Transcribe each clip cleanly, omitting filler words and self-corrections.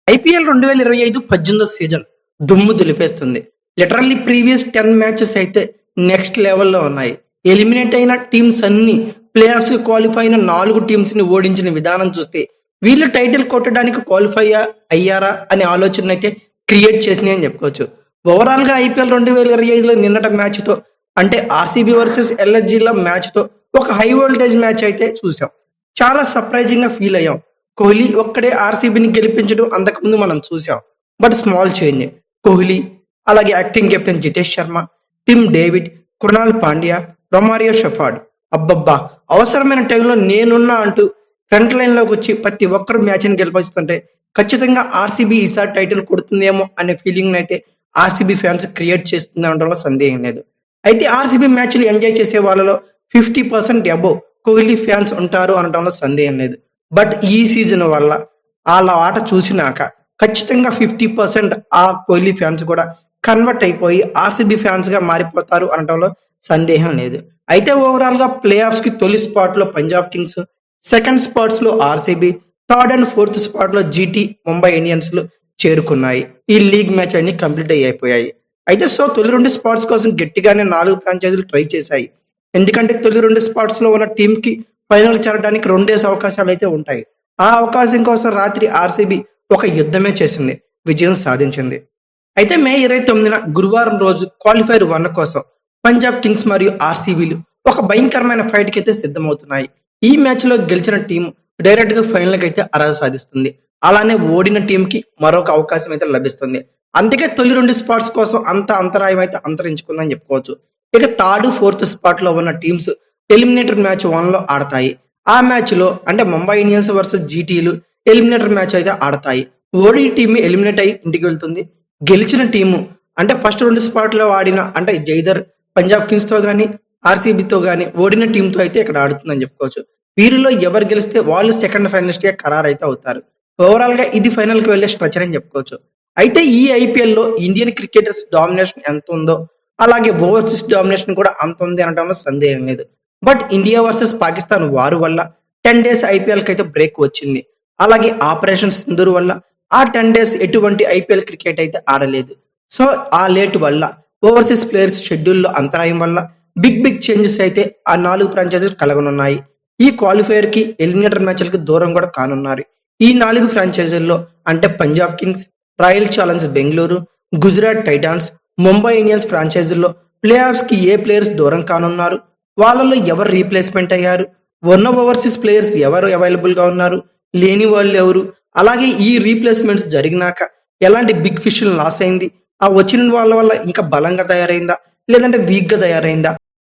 IPL 2025 18వ season దుమ్ము దులిపేస్తుంది. Literally previous 10 matches అయితే next లెవెల్‌లో ఉన్నాయి. ఎలిమినేట్ అయిన టీమ్స్ అన్నీ ప్లే-ఆఫ్స్‌కి క్వాలిఫై అయిన 4 టీమ్స్‌ని ఓడించిన విధానం చూస్తే వీళ్ళు టైటిల్ కొట్టడానికి క్వాలిఫై అయ్యారా అనే ఆలోచననైతే క్రియేట్ చేసినాయి అని చెప్పుకోవచ్చు. ఓవరాల్‌గా ఐపీఎల్ 2025లో నిన్నటి మ్యాచ్‌తో అంటే ఆర్‌సీబీ వర్సెస్ ఎల్ఎస్‌జీల మ్యాచ్‌తో ఒక హై వోల్టేజ్ మ్యాచ్ అయితే చూసాం. చాలా సర్ప్రైజింగ్‌గా ఫీల్ అయ్యాం. కోహ్లీ ఒక్కడే ఆర్‌సీబీని గెలిపించడం అంతకుముందు మనం చూసాం. But small change. కోహ్లీ, అలాగే acting captain Jitesh Sharma, Tim David, Krunal Pandya, Romario Shepherd అబ్బబ్బా! అవసరమైన టైంలో నేనున్నా అంటూ ఫ్రంట్ లైన్‌లోకి వచ్చి ప్రతి ఒక్కరు మ్యాచ్‌ని గెలిపిస్తుంటే ఖచ్చితంగా ఆర్‌సీబీ ఈసారి టైటిల్ కొడుతుందేమో అనే ఫీలింగ్‌నైతే ఆర్‌సీబీ ఫ్యాన్స్ క్రియేట్ చేస్తుంది అనడంలో సందేహం లేదు. అయితే ఆర్‌సీబీ మ్యాచ్‌లు ఎంజాయ్ చేసే వాళ్ళలో 50% అబోవ్ కోహ్లీ ఫ్యాన్స్ ఉంటారు అనడంలో సందేహం లేదు. బట్ ఈ సీజన్ వల్ల ఆళ్ళ ఆట చూసినాక ఖచ్చితంగా 50% ఆ కోహ్లీ ఫ్యాన్స్ కూడా కన్వర్ట్ అయిపోయి ఆర్‌సీబీ ఫ్యాన్స్‌గా మారిపోతారు అనటంలో సందేహం లేదు. అయితే ఓవరాల్‌గా ప్లే ఆఫ్స్‌కి తొలి స్పాట్‌లో పంజాబ్ కింగ్స్, సెకండ్ స్పాట్స్‌లో ఆర్‌సీబీ, థర్డ్ అండ్ ఫోర్త్ స్పాట్‌లో జీటీ, ముంబై ఇండియన్స్‌లు చేరుకున్నాయి. ఈ లీగ్ మ్యాచ్ అన్ని కంప్లీట్ అయిపోయాయి. అయితే తొలి 2 స్పాట్స్ కోసం గట్టిగానే 4 ఫ్రాంచైజీలు ట్రై చేశాయి. ఎందుకంటే తొలి 2 స్పాట్స్‌లో ఉన్న టీమ్‌కి ఫైనల్ చేరడానికి 2 అవకాశాలైతే ఉంటాయి. ఆ అవకాశం కోసం రాత్రి ఆర్‌సీబీ ఒక యుద్ధమే చేసింది. విజయం సాధించింది. అయితే మే 29న గురువారం రోజు క్వాలిఫైర్ 1 కోసం పంజాబ్ కింగ్స్ మరియు ఆర్‌సీబీలు ఒక భయంకరమైన ఫైట్‌కి అయితే సిద్ధమవుతున్నాయి. ఈ మ్యాచ్‌లో గెలిచిన టీం డైరెక్ట్‌గా ఫైనల్‌కి అయితే అర్హత సాధిస్తుంది. అలానే ఓడిన టీంకి మరొక అవకాశం అయితే లభిస్తుంది. అందుకే తొలి 2 స్పాట్స్ కోసం అంత అంతరాయం అయితే అంతరించుకుందని చెప్పుకోవచ్చు. ఇక థర్డ్, ఫోర్త్ స్పాట్‌లో ఉన్న టీమ్స్ ఎలిమినేటర్ మ్యాచ్ 1లో ఆడతాయి. ఆ మ్యాచ్‌లో అంటే ముంబై ఇండియన్స్ వర్సెస్ జీటీలు ఎలిమినేటర్ మ్యాచ్ అయితే ఆడతాయి. ఓడిన టీమ్ ఎలిమినేట్ అయ్యి ఇంటికి వెళ్తుంది. గెలిచిన టీము అంటే ఫస్ట్ 2 స్పాట్‌లో ఆడిన అంటే జైదర్ పంజాబ్ కింగ్స్‌తో గాని, ఆర్‌సీబీతో గాని ఓడిన టీమ్‌తో అయితే ఇక్కడ ఆడుతుందని చెప్పుకోవచ్చు. వీరిలో ఎవరు గెలిస్తే వాళ్ళు సెకండ్ ఫైనలిస్ట్‌గా ఖరారైతే అవుతారు. ఓవరాల్‌గా ఇది ఫైనల్‌కి వెళ్ళే స్ట్రచర్ అని చెప్పుకోవచ్చు. అయితే ఈ ఐపీఎల్‌లో ఇండియన్ క్రికెటర్స్ డామినేషన్ ఎంత ఉందో అలాగే ఓవర్సీస్ డామినేషన్ కూడా అంత ఉంది అనడంలో సందేహం లేదు. But India versus Pakistan war వల్ల 10 డేస్ ఐపీఎల్‌కి అయితే బ్రేక్ వచ్చింది. అలాగే ఆపరేషన్ సింధూర్ వల్ల ఆ 10 డేస్ ఎటువంటి ఐపీఎల్ క్రికెట్ అయితే ఆడలేదు. సో ఆ లేట్ వల్ల ఓవర్సీస్ ప్లేయర్స్ షెడ్యూల్‌లో అంతరాయం వల్ల బిగ్ చేంజెస్ అయితే ఆ 4 ఫ్రాంచైజీలు కలగనున్నాయి. ఈ క్వాలిఫైయర్‌కి, ఎలిమినేటర్ మ్యాచ్‌లకి దూరం కూడా కానున్నారు. ఈ 4 ఫ్రాంచైజీల్లో అంటే Punjab Kings, Royal Challengers Bengaluru, Gujarat Titans, Mumbai Indians ఫ్రాంచైజీల్లో ప్లే ఆఫ్స్‌కి ఏ ప్లేయర్స్ దూరం కానున్నారు? వాళ్ళలో ఎవరు రీప్లేస్‌మెంట్ అయ్యారు? ఉన్న ఓవర్సీస్ ప్లేయర్స్ ఎవరు అవైలబుల్‌గా ఉన్నారు? లేని వాళ్ళెవరు? అలాగే ఈ రీప్లేస్‌మెంట్స్ జరిగినాక ఎలాంటి బిగ్ ఫిష్‌లు లాస్ అయింది? ఆ వచ్చిన వాళ్ళ వల్ల ఇంకా బలంగా తయారైందా? లేదంటే వీక్‌గా తయారైందా?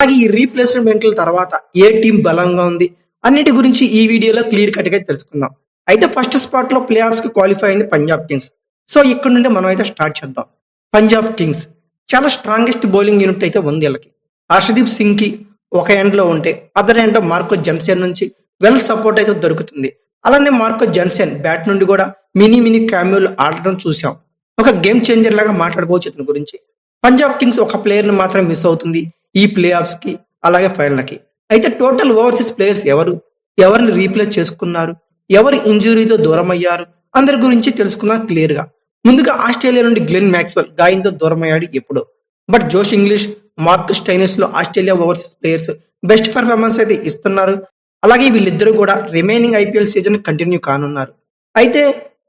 అలాగే ఈ రీప్లేస్‌మెంట్‌ల తర్వాత ఏ టీమ్ బలంగా ఉంది? అన్నిటి గురించి ఈ వీడియోలో క్లియర్ కట్‌గా తెలుసుకుందాం. అయితే ఫస్ట్ స్పాట్‌లో ప్లే ఆఫ్స్‌కి క్వాలిఫై అయింది పంజాబ్ కింగ్స్. సో ఇక్కడ నుండి మనం అయితే స్టార్ట్ చేద్దాం. పంజాబ్ కింగ్స్ చాలా స్ట్రాంగెస్ట్ బౌలింగ్ యూనిట్ అయితే ఉంది వీళ్ళకి. హర్షదీప్ సింగ్‌కి ఒక ఎండ్‌లో ఉంటే అదర్ ఎండ్‌లో మార్కో జెన్సన్ నుంచి వెల్ సపోర్ట్ అయితే దొరుకుతుంది. అలానే మార్కో జెన్సన్ బ్యాట్ నుండి కూడా మినీ క్యామియోలు ఆడటం చూసాం. ఒక గేమ్ చేంజర్ లాగా మాట్లాడుకోవచ్చు ఇతని గురించి. పంజాబ్ కింగ్స్ ఒక ప్లేయర్‌ని మాత్రం మిస్ అవుతుంది ఈ ప్లే ఆఫ్స్‌కి అలాగే ఫైనల్‌కి. అయితే టోటల్ ఓవర్సీస్ ప్లేయర్స్ ఎవరు? ఎవరిని రీప్లేస్ చేసుకున్నారు? ఎవరు ఇంజ్యూరీతో దూరమయ్యారు? అందరి గురించి తెలుసుకుందాం క్లియర్‌గా. ముందుగా ఆస్ట్రేలియా నుండి గ్లెన్ మ్యాక్స్‌వెల్ గాయంతో దూరమయ్యాడు ఎప్పుడో. బట్ జోష్ ఇంగ్లీష్, మార్క్ స్టైనిస్‌లో Australia overseas players best performance అయితే ఇస్తున్నారు. అలాగే వీళ్ళిద్దరూ కూడా రిమైనింగ్ ఐపీఎల్ సీజన్ కంటిన్యూ కానున్నారు. అయితే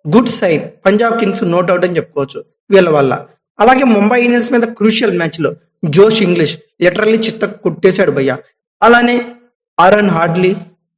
good sign Punjab Kings no doubt అని చెప్పుకోవచ్చు వీళ్ళ వల్ల. అలాగే ముంబై ఇండియన్స్ మీద క్రూషియల్ మ్యాచ్‌లో జోష్ ఇంగ్లీష్ లిటరల్లీ చిత్త కొట్టేశాడు భయ్య. అలానే Aaron Hardie,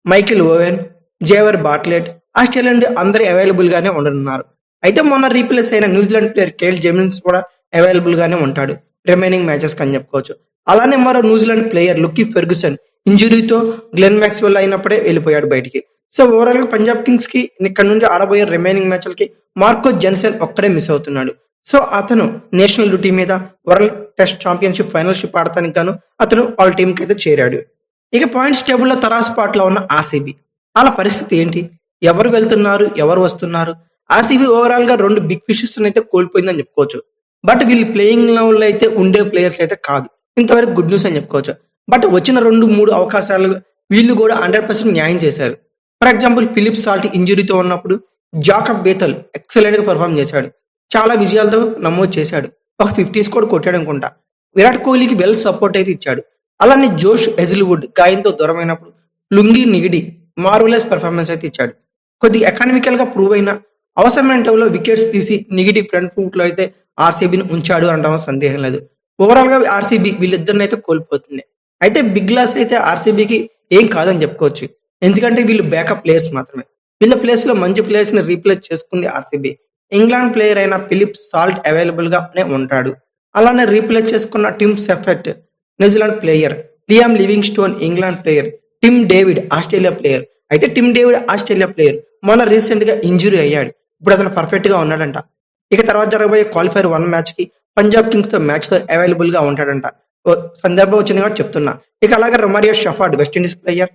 Michael Owen, Xavier Bartlett Australia నుండి అందరూ అవైలబుల్ గానే ఉండనున్నారు. అయితే మొన్న రీప్లేస్ అయిన న్యూజిలాండ్ ప్లేయర్ కేల్ జెమిన్స్ కూడా అవైలబుల్ గానే ఉంటాడు రిమైనింగ్ మ్యాచెస్ అని చెప్పుకోవచ్చు. అలానే మరో న్యూజిలాండ్ ప్లేయర్ లుకీ ఫెర్గుసన్ ఇంజురీతో గ్లెన్ మ్యాక్స్‌వెల్ అయినప్పుడే వెళ్ళిపోయాడు బయటికి. సో ఓవరాల్ గా పంజాబ్ కింగ్స్ కి ఇక్కడ నుండి ఆడబోయే రిమైనింగ్ మ్యాచ్లకి మార్కో జెన్సన్ ఒక్కడే మిస్ అవుతున్నాడు. సో అతను నేషనల్ డ్యూటీ మీద వరల్డ్ టెస్ట్ ఛాంపియన్షిప్ ఫైనల్షిప్ ఆడటానికి గాను అతను వాళ్ళ టీంకి అయితే చేరాడు. ఇక పాయింట్స్ టేబుల్లో తర్వాత స్పాట్ లో ఉన్న ఆర్‌సీబీ వాళ్ళ పరిస్థితి ఏంటి? ఎవరు వెళ్తున్నారు? ఎవరు వస్తున్నారు? ఆర్‌సీబీ ఓవరాల్ గా 2 బిగ్ ఫిషెస్ అయితే కోల్పోయిందని చెప్పుకోవచ్చు. బట్ వీళ్ళు ప్లేయింగ్ లెవెల్‌లో అయితే ఉండే ప్లేయర్స్ అయితే కాదు. ఇంతవరకు గుడ్ న్యూస్ అని చెప్పుకోవచ్చు. బట్ వచ్చిన 2, 3 అవకాశాలు వీళ్ళు కూడా 100% న్యాయం చేశారు. ఫర్ ఎగ్జాంపుల్ ఫిలిప్ సాల్ట్ ఇంజురీతో ఉన్నప్పుడు జాకబ్ బేతల్ ఎక్సలెంట్ గా పర్ఫామ్ చేశాడు. చాలా విజయాలతో నమోదు చేశాడు. ఒక 50 స్కోర్ కొట్టాడు అనుకుంటా. విరాట్ కోహ్లీకి వెల్ సపోర్ట్ అయితే ఇచ్చాడు. అలానే జోష్ హెజిల్వుడ్ గాయంతో దూరమైనప్పుడు లుంగి నిగిడి మార్వెలస్ పెర్ఫార్మెన్స్ అయితే ఇచ్చాడు. కొద్దిగా ఎకనామికల్ గా ప్రూవ్ అయిన అవసరమైన టైంలో వికెట్స్ తీసి నిగిడి ఫ్రంట్ ఫుట్ లో అయితే ఆర్సీబీని ఉంచాడు అనడంలో సందేహం లేదు. ఓవరాల్ గా ఆర్సీబీ వీళ్ళిద్దరిని అయితే కోల్పోతుంది. అయితే బిగ్ లాస్ అయితే ఆర్సీబీకి ఏం కాదని చెప్పుకోవచ్చు. ఎందుకంటే వీళ్ళు బ్యాకప్ ప్లేయర్స్ మాత్రమే. వీళ్ళ ప్లేస్ లో మంచి ప్లేయర్స్ ని రీప్లేస్ చేసుకుంది ఆర్సీబీ. ఇంగ్లాండ్ ప్లేయర్ అయిన ఫిలిప్ సాల్ట్ అవైలబుల్ గానే ఉంటాడు. అలానే రీప్లేస్ చేసుకున్న Tim Seifert New Zealand player, Liam Livingstone England player, Tim David Australia player. అయితే టిమ్ డేవిడ్ ఆస్ట్రేలియా ప్లేయర్ మొన్న రీసెంట్ గా ఇంజురీ అయ్యాడు. ఇప్పుడు అతను పర్ఫెక్ట్ గా ఉన్నాడంట. ఇక తర్వాత జరగబోయే క్వాలిఫైర్ 1 మ్యాచ్ కి పంజాబ్ కింగ్స్ తో మ్యాచ్ తో అవైలబుల్ గా ఉంటాడంట. సందర్భం వచ్చింది కాబట్టి చెప్తున్నా. ఇక అలాగే రొమారియో షఫార్డ్ వెస్టిండీస్ ప్లేయర్,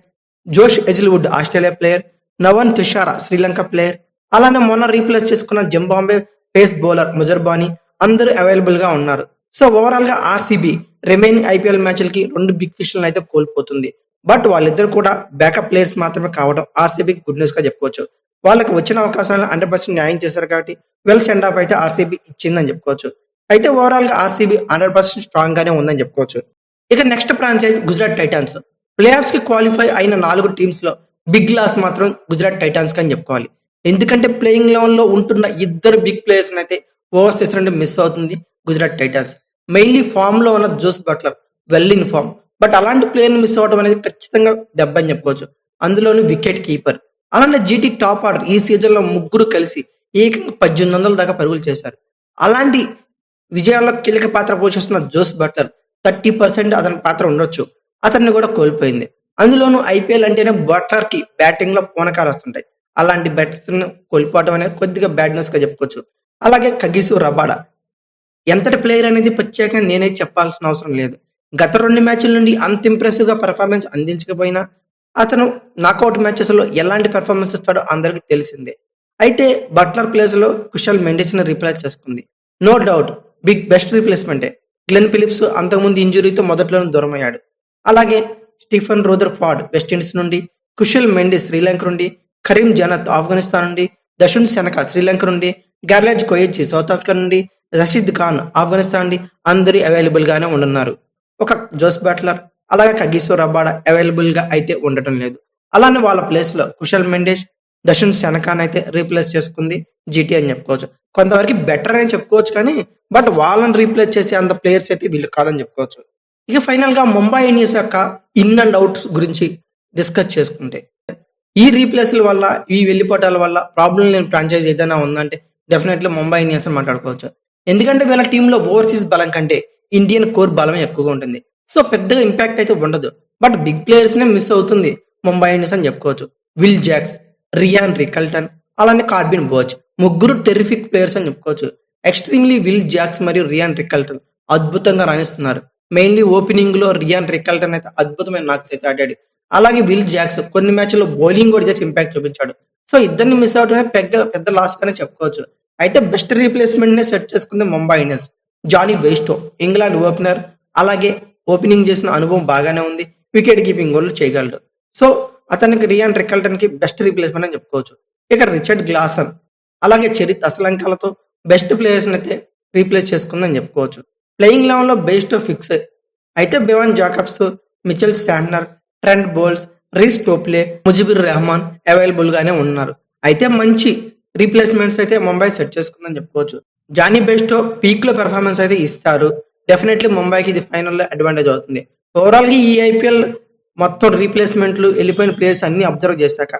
జోష్ Hazlewood Australia player, నవన్ Tushara Sri Lanka player, అలానే మొన్న రీప్లేస్ చేసుకున్న జింబాబ్వే పేస్ బౌలర్ ముజర్బానీ అందరూ అవైలబుల్ గా ఉన్నారు. సో ఓవరాల్ గా ఆర్సీబీ రిమైనింగ్ ఐపీఎల్ మ్యాచ్లకి 2 బిగ్ ఫిష్లను అయితే కోల్పోతుంది. బట్ వాళ్ళిద్దరు కూడా బ్యాకప్ ప్లేయర్స్ మాత్రమే కావడం ఆర్సీబీకి గుడ్ న్యూస్ గా చెప్పుకోవచ్చు. వాళ్ళకి వచ్చిన అవకాశాలను 100% న్యాయం చేశారు కాబట్టి వెల్ సెండ్ ఆఫ్ అయితే ఆర్సీబీ ఇచ్చిందని చెప్పుకోవచ్చు. అయితే ఓవరాల్ గా ఆర్సీబీ 100% స్ట్రాంగ్ గానే ఉందని చెప్పుకోవచ్చు. ఇక next franchise Gujarat Titans. Play offs కి క్వాలిఫై అయిన 4 టీమ్స్ లో బిగ్ లాస్ మాత్రం గుజరాత్ టైటాన్స్ అని చెప్పుకోవాలి. ఎందుకంటే ప్లేయింగ్ లెవెల్ లో ఉంటున్న ఇద్దరు బిగ్ ప్లేయర్స్ అయితే ఓవర్సీస్ నుండి మిస్ అవుతుంది గుజరాత్ టైటాన్స్. మెయిన్లీ ఫామ్ లో ఉన్న Jos Buttler well in form. But అలాంటి ప్లేయర్ ని మిస్ అవ్వడం అనేది ఖచ్చితంగా దెబ్బ అని చెప్పుకోవచ్చు. అందులోని వికెట్ కీపర్. అలానే జీటీ టాప్ ఆర్డర్ ఈ సీజన్ లో ముగ్గురు కలిసి ఏకంగా 1800 దాకా పరుగులు చేశారు. అలాంటి విజయాల్లో కీలక పాత్ర పోషిస్తున్న జోస్ బట్లర్ 30% అతని పాత్ర ఉండొచ్చు. అతన్ని కూడా కోల్పోయింది. అందులోనూ ఐపీఎల్ అంటేనే బట్లర్ కి బ్యాటింగ్ లో పూనకాలు వస్తుంటాయి. అలాంటి బ్యాట్స్మెన్ కోల్పోవడం అనేది కొద్దిగా బ్యాడ్ న్యూస్ గా చెప్పుకోవచ్చు. అలాగే కగిసు రబాడా ఎంతటి ప్లేయర్ అనేది ప్రత్యేకంగా నేనైతే చెప్పాల్సిన అవసరం లేదు. గత 2 మ్యాచ్ల నుండి అంత ఇంప్రెసివ్ గా పెర్ఫార్మెన్స్ అందించకపోయినా అతను నాకౌట్ మ్యాచెస్ లో ఎలాంటి పెర్ఫార్మెన్స్ ఇస్తాడో అందరికీ తెలిసిందే. అయితే బట్లర్ ప్లేస్ లో కుషల్ మెండిస్ ని రీప్లేస్ చేసుకుంది. నో డౌట్ బెస్ట్ రీప్లేస్మెంటే. గ్లెన్ ఫిలిప్స్ అంతకుముందు ఇంజురీతో మొదట్లోనే దూరమయ్యాడు. అలాగే స్టీఫెన్ రోదర్ ఫార్డ్ వెస్టిండీస్ నుండి, కుషల్ మెండిస్ శ్రీలంక నుండి, కరీం జనత్ ఆఫ్ఘనిస్తాన్ నుండి, దశున్ సెనక శ్రీలంక నుండి, గార్లాజ్ కొయెచ్చి సౌత్ ఆఫ్రికా నుండి, రషీద్ ఖాన్ ఆఫ్ఘనిస్తాన్ నుండి అందరూ అవైలబుల్ గానే ఉండనున్నారు. ఒక జోస్ బట్లర్ అలాగే కగిసో రబాడా అవైలబుల్ గా అయితే ఉండటం లేదు. అలానే వాళ్ళ ప్లేస్ లో కుషల్ మెండిస్, దశున్ సెనకాన్ అయితే రీప్లేస్ చేసుకుంది జీటీ అని చెప్పుకోవచ్చు. కొంతవరకు బెటర్ అని చెప్పుకోవచ్చు కానీ బట్ వాళ్ళని రీప్లేస్ చేసే అంత ప్లేయర్స్ అయితే వీళ్ళు కాదని చెప్పుకోవచ్చు. ఇక ఫైనల్ గా ముంబై ఇండియన్స్ యొక్క ఇన్ అండ్ అవుట్స్ గురించి డిస్కస్ చేసుకుంటే ఈ రీప్లేస్ల వల్ల ఈ వెళ్ళిపోవటాల వల్ల ప్రాబ్లం లేని ఫ్రాంచైజ్ ఏదైనా ఉందంటే డెఫినెట్లీ ముంబై ఇండియన్స్ అని మాట్లాడుకోవచ్చు. ఎందుకంటే వీళ్ళ టీంలో ఓవర్సీస్ బలం కంటే ఇండియన్ కోర్ బలం ఎక్కువగా ఉంటుంది. సో పెద్దగా ఇంపాక్ట్ అయితే ఉండదు. బట్ బిగ్ ప్లేయర్స్ నే మిస్ అవుతుంది ముంబై ఇండియన్స్ అని చెప్పుకోవచ్చు. విల్ జాక్స్, రియాన్ రికల్టన్, అలానే కార్బిన్ బోచ్ ముగ్గురు టెరిఫిక్ ప్లేయర్స్ అని చెప్పుకోవచ్చు. ఎక్స్ట్రీమ్లీ విల్ జాక్స్ మరియు రియాన్ రికల్టన్ అద్భుతంగా రాణిస్తున్నారు. మెయిన్లీ ఓపెనింగ్ లో రియాన్ రికల్టన్ అయితే అద్భుతమైన నాక్స్ అయితే ఆడాడు. అలాగే విల్ జాక్స్ కొన్ని మ్యాచ్ల్లో బౌలింగ్ కూడా చేసి ఇంపాక్ట్ చూపించాడు. సో ఇద్దరిని మిస్ అవడమే పెద్ద లాస్ గానే చెప్పుకోవచ్చు. అయితే బెస్ట్ రీప్లేస్మెంట్ నే సెట్ చేసుకుంది Mumbai Indians. Jonny Bairstow England opener, అలాగే ఓపెనింగ్ చేసిన అనుభవం బాగానే ఉంది. వికెట్ కీపింగ్ గోల్ చేయగలడు. సో అతనికి రియాన్ రికల్టన్ కి బెస్ట్ రీప్లేస్మెంట్ అని చెప్పుకోవచ్చు. ఇక రిచర్డ్ గ్లాసన్ అలాగే చరిత్ అసలంకలతో బెస్ట్ ప్లేయర్స్ అయితే రీప్లేస్ చేసుకుందని చెప్పుకోవచ్చు. ప్లేయింగ్ లెవెన్ లో బెస్ట్ ఫిక్స్ అయితే Bevon Jacobs, Mitchell Santner, Trent Boult, Reece Topley, Mujibur Rahman available గానే ఉన్నారు. అయితే మంచి రీప్లేస్మెంట్స్ అయితే ముంబై సెట్ చేసుకుందని చెప్పుకోవచ్చు. జానీ బెస్టో పీక్ లో పెర్ఫార్మెన్స్ అయితే ఇస్తారు. డెఫినెట్లీ ముంబైకి ఇది ఫైనల్లో అడ్వాంటేజ్ అవుతుంది. ఓవరాల్ గా ఈ ఐపీఎల్ మొత్తం రీప్లేస్మెంట్లు వెళ్ళిపోయిన ప్లేయర్స్ అన్ని అబ్జర్వ్ చేశాక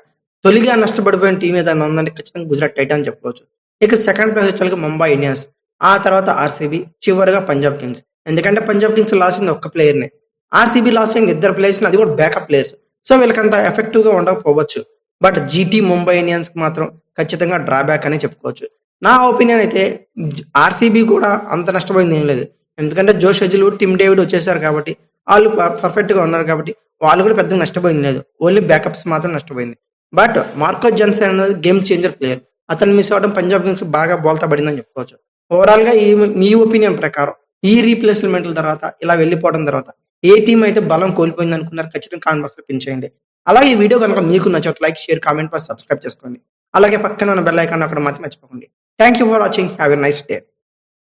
తొలిగా నష్టపడిపోయిన టీం ఏదైనా ఉందంటే ఖచ్చితంగా గుజరాత్ టైటాన్స్ చెప్పుకోవచ్చు. ఇక సెకండ్ ప్లేస్ వచ్చేసరికి ముంబై ఇండియన్స్, ఆ తర్వాత ఆర్సీబీ, చివరిగా పంజాబ్ కింగ్స్. ఎందుకంటే పంజాబ్ కింగ్స్ లాస్ అయింది ఒక్క ప్లేయర్నే, ఆర్సీబీ లాస్ అయింది 2 ప్లేయర్స్, అది కూడా బ్యాకప్ ప్లేయర్స్. సో వీళ్ళకంత ఎఫెక్టివ్ గా ఉండకపోవచ్చు. బట్ జీటీ ముంబై ఇండియన్స్ కి మాత్రం ఖచ్చితంగా డ్రాబ్యాక్ అని చెప్పుకోవచ్చు. నా ఒపీనియన్ అయితే ఆర్సీబీ కూడా అంత నష్టపోయింది ఏం లేదు. ఎందుకంటే జోష్ హెజిల్వుడ్, టిమ్ డేవిడ్ వచ్చేసారు కాబట్టి వాళ్ళు పర్ఫెక్ట్ గా ఉన్నారు కాబట్టి వాళ్ళు కూడా పెద్దగా నష్టపోయింది లేదు. ఓన్లీ బ్యాకప్స్ మాత్రం నష్టపోయింది. బట్ మార్కో జన్సన్ అనేది గేమ్ చేంజర్ ప్లేయర్. అతను మిస్ అవ్వడం పంజాబ్ కింగ్స్ బాగా బోల్తా పడిందని చెప్పుకోవచ్చు. ఓవరాల్ గా మీ ఒపీనియన్ ప్రకారం ఈ రీప్లేస్మెంట్ల తర్వాత ఇలా వెళ్ళిపోవడం తర్వాత ఏ టీం అయితే బలం కోల్పోయింది అనుకున్నారు ఖచ్చితంగా కామెంట్ బాక్స్ లో పిన్ చేయండి. అలాగే ఈ వీడియో కనుక మీకు నచ్చితే like, share, comment, plus subscribe చేసుకోండి. అలాగే పక్కన ఉన్న బెల్ ఐకాన్ అక్కడ మాత్రం మర్చిపోకండి. Thank you for watching. Have a nice day.